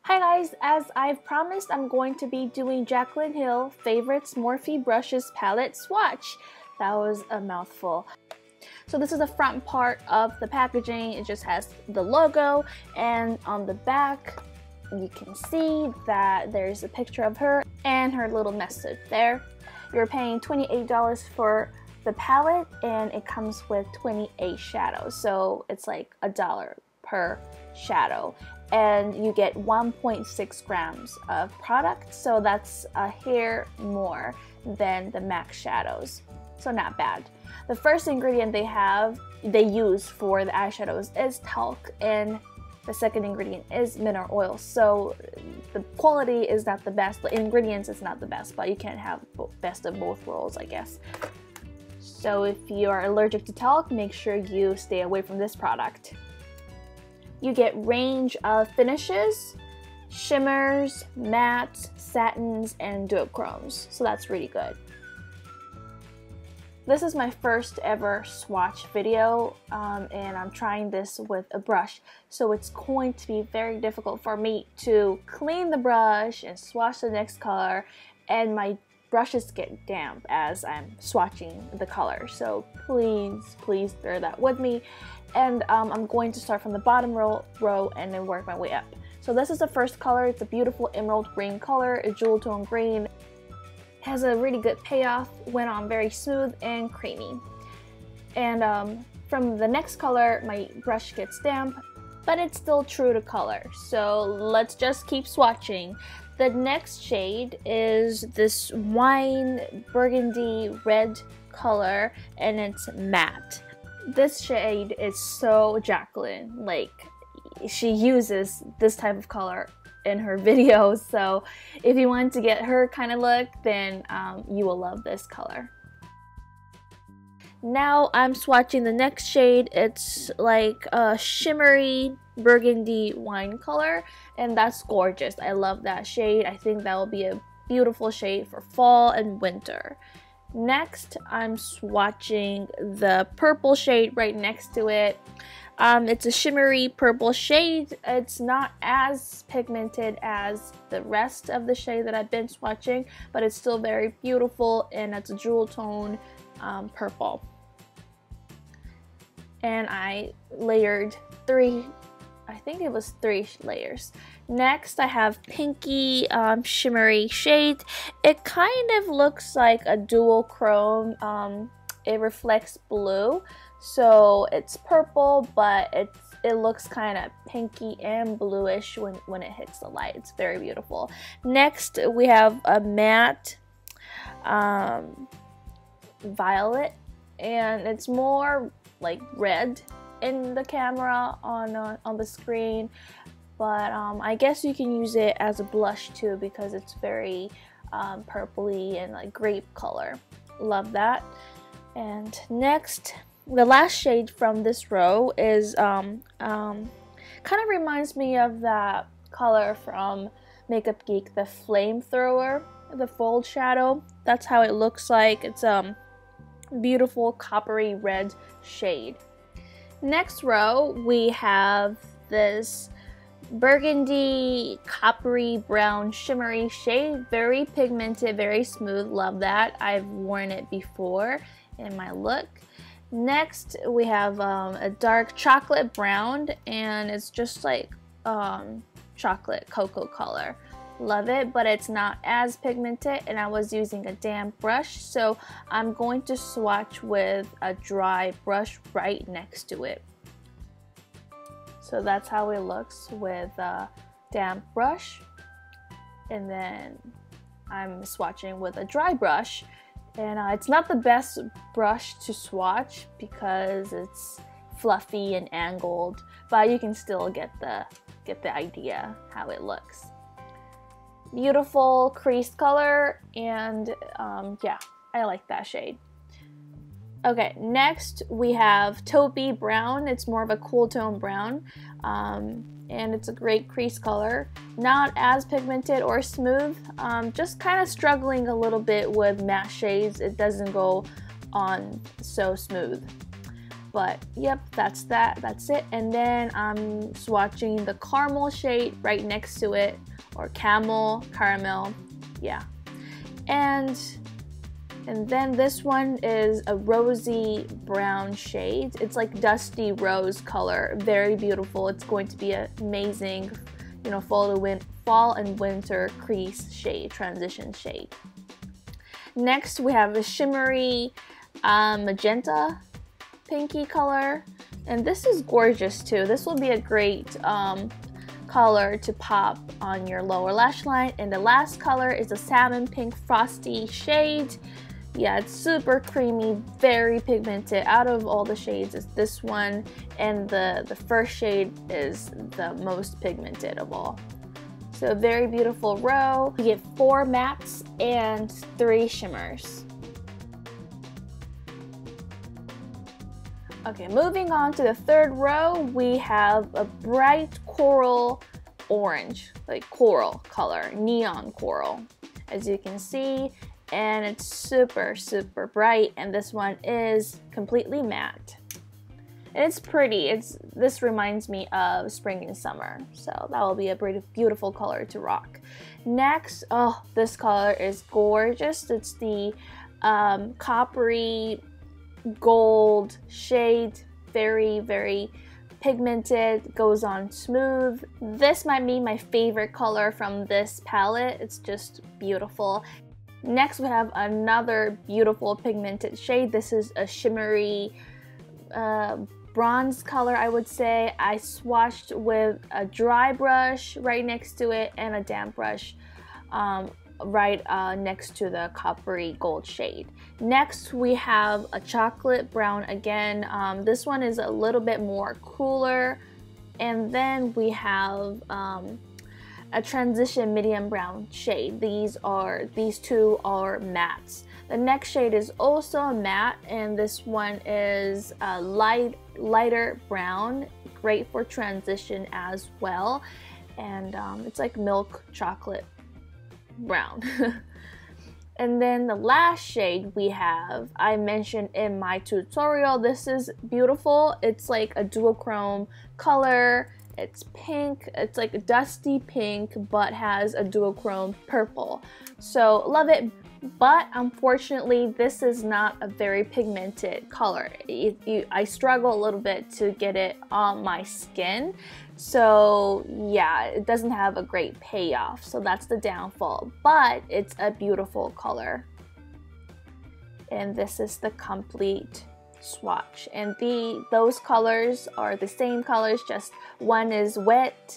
Hi guys, as I've promised, I'm going to be doing Jaclyn Hill Favorites Morphe Brushes Palette Swatch. That was a mouthful. So this is the front part of the packaging. It just has the logo, and on the back you can see that there's a picture of her and her little message there. You're paying $28 for the palette, and it comes with 28 shadows, so it's like $1 per shadow, and you get 1.6 grams of product, so that's a hair more than the MAC shadows, so not bad. The first ingredient they use for the eyeshadows is talc, and the second ingredient is mineral oil, so the quality is not the best, the ingredients is not the best, but you can't have best of both worlds, I guess. So if you are allergic to talc, make sure you stay away from this product. You get range of finishes, shimmers, mattes, satins, and duochromes, so that's really good. This is my first ever swatch video, and I'm trying this with a brush, so it's going to be very difficult for me to clean the brush and swatch the next color, and my brushes get damp as I'm swatching the color, so please bear that with me. And I'm going to start from the bottom row and then work my way up. So this is the first color. It's a beautiful emerald green color, a jewel tone green. It has a really good payoff, went on very smooth and creamy. And from the next color, my brush gets damp, but it's still true to color. So let's just keep swatching. The next shade is this wine burgundy red color, and it's matte. This shade is so Jaclyn, like she uses this type of color in her videos, so if you want to get her kind of look, then you will love this color. Now I'm swatching the next shade. It's like a shimmery burgundy wine color, and that's gorgeous. I love that shade. I think that will be a beautiful shade for fall and winter. Next, I'm swatching the purple shade right next to it. It's a shimmery purple shade. It's not as pigmented as the rest of the shade that I've been swatching, but it's still very beautiful, and it's a jewel tone purple. And I layered I think it was three layers. Next, I have pinky shimmery shade. It kind of looks like a duochrome. It reflects blue, so it's purple, but it looks kind of pinky and bluish when it hits the light. It's very beautiful. Next, we have a matte violet, and it's more like red in the camera on the screen, but I guess you can use it as a blush too, because it's very purpley and like grape color. Love that. And next, the last shade from this row is kind of reminds me of that color from Makeup Geek, the Flamethrower, the fold shadow. That's how it looks like. It's beautiful coppery red shade. Next row, we have this burgundy coppery brown shimmery shade, very pigmented, very smooth. Love that. I've worn it before in my look. Next, we have a dark chocolate brown, and it's just like chocolate cocoa color. Love it, but it's not as pigmented, and I was using a damp brush, so I'm going to swatch with a dry brush right next to it. So that's how it looks with a damp brush, and then I'm swatching with a dry brush, and it's not the best brush to swatch because it's fluffy and angled, but you can still get the idea how it looks. Beautiful creased color, and yeah, I like that shade. Okay, next we have Toby Brown. It's more of a cool tone brown, and it's a great crease color. Not as pigmented or smooth, just kind of struggling a little bit with matte shades. It doesn't go on so smooth. But yep, that's it. And then I'm swatching the caramel shade right next to it, or caramel, yeah. And then this one is a rosy brown shade. It's like dusty rose color, very beautiful. It's going to be an amazing, you know, fall and winter crease shade, transition shade. Next we have a shimmery magenta pinky color, and this is gorgeous too. This will be a great color to pop on your lower lash line. And the last color is a salmon pink frosty shade. Yeah, it's super creamy, very pigmented. Out of all the shades, it's this one, and the first shade is the most pigmented of all. So very beautiful row. You get 4 mattes and 3 shimmers. Okay, moving on to the third row, we have a bright coral orange, like coral color, neon coral, as you can see, and it's super bright, and this one is completely matte. And it's pretty. This reminds me of spring and summer, so that will be a beautiful color to rock. Next, oh, this color is gorgeous. It's the Capri Gold shade, very pigmented, goes on smooth. This might be my favorite color from this palette. It's just beautiful. Next we have another beautiful pigmented shade. This is a shimmery bronze color, I would say. I swatched with a dry brush right next to it and a damp brush right next to the Capri Gold shade. Next we have a chocolate brown again. This one is a little bit more cooler, and then we have a transition medium brown shade. These two are mattes. The next shade is also a matte, and this one is a lighter brown, great for transition as well. And it's like milk chocolate brown. And then the last shade we have, I mentioned in my tutorial, this is beautiful. It's like a duochrome color. It's pink, it's like a dusty pink, but has a duochrome purple. So love it, but unfortunately this is not a very pigmented color. I struggle a little bit to get it on my skin. So yeah, it doesn't have a great payoff, so that's the downfall, but it's a beautiful color. And this is the complete swatch, and those colors are the same colors, just one is wet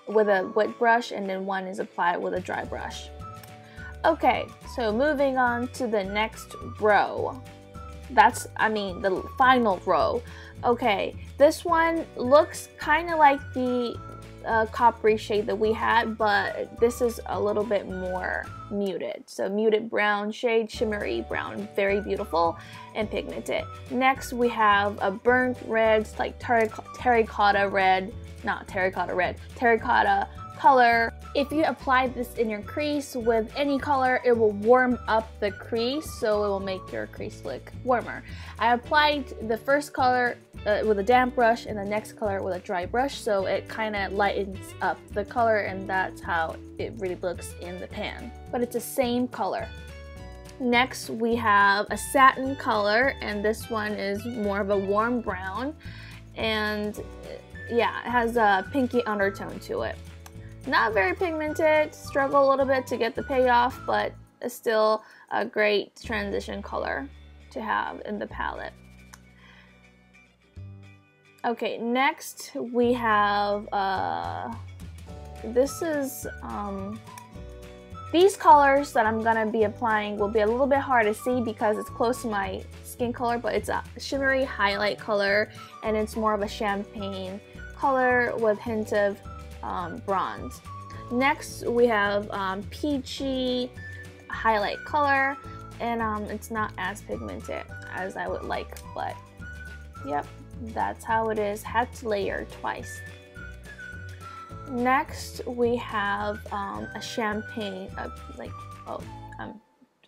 with a wet brush and then one is applied with a dry brush. Okay, so moving on to the next row. The final row. Okay, this one looks kind of like the Capri shade that we had, but this is a little bit more muted. So muted brown shade, shimmery brown, very beautiful and pigmented. Next we have a burnt red, like terracotta red, not terracotta red, terracotta color. If you apply this in your crease with any color, it will warm up the crease, so it will make your crease look warmer. I applied the first color with a damp brush and the next color with a dry brush, so it kind of lightens up the color, and that's how it really looks in the pan. But it's the same color. Next we have a satin color, and this one is more of a warm brown, and yeah, it has a pinky undertone to it. Not very pigmented, struggle a little bit to get the payoff, but it's still a great transition color to have in the palette. Okay, next we have these colors that I'm gonna be applying will be a little bit hard to see because it's close to my skin color, but it's a shimmery highlight color, and it's more of a champagne color with hints of bronze. Next we have peachy highlight color, and it's not as pigmented as I would like, but yep, that's how it is. Had to layer twice. Next we have a champagne, I'm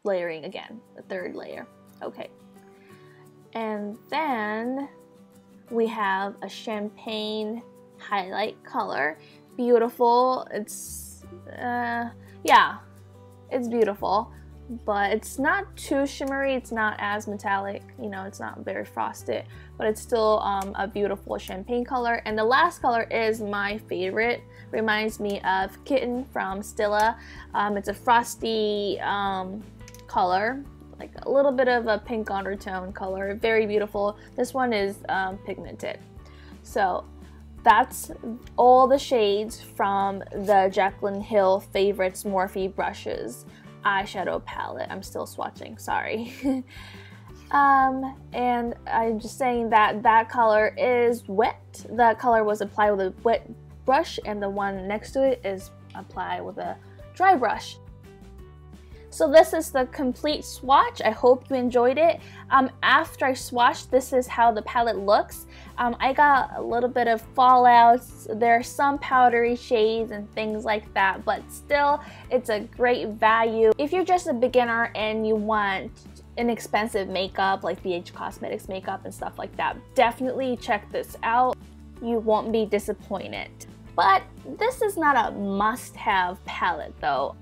layering again, the third layer. Okay, and then we have a champagne highlight color. Beautiful. It's yeah, it's beautiful, but it's not too shimmery. It's not as metallic, you know, it's not very frosted, but it's still a beautiful champagne color. And the last color is my favorite. Reminds me of Kitten from Stila. It's a frosty color, like a little bit of a pink undertone color. Very beautiful. This one is pigmented. So that's all the shades from the Jaclyn Hill Favorites Morphe Brushes eyeshadow palette. I'm still swatching, sorry. And I'm just saying that that color is wet. The color was applied with a wet brush, and the one next to it is applied with a dry brush. So this is the complete swatch. I hope you enjoyed it. After I swatched, this is how the palette looks. I got a little bit of fallouts. There are some powdery shades and things like that, but still, it's a great value. If you're just a beginner and you want inexpensive makeup like BH Cosmetics makeup and stuff like that, definitely check this out. You won't be disappointed. But this is not a must-have palette though.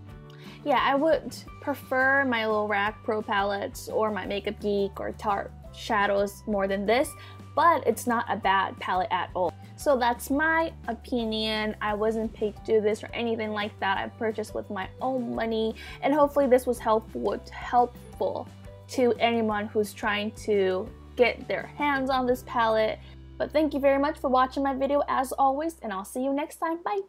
Yeah, I would prefer my Lorac Pro palettes or my Makeup Geek or Tarte shadows more than this, but it's not a bad palette at all. So that's my opinion. I wasn't paid to do this or anything like that. I purchased with my own money, and hopefully this was helpful to anyone who's trying to get their hands on this palette. But thank you very much for watching my video as always, and I'll see you next time. Bye!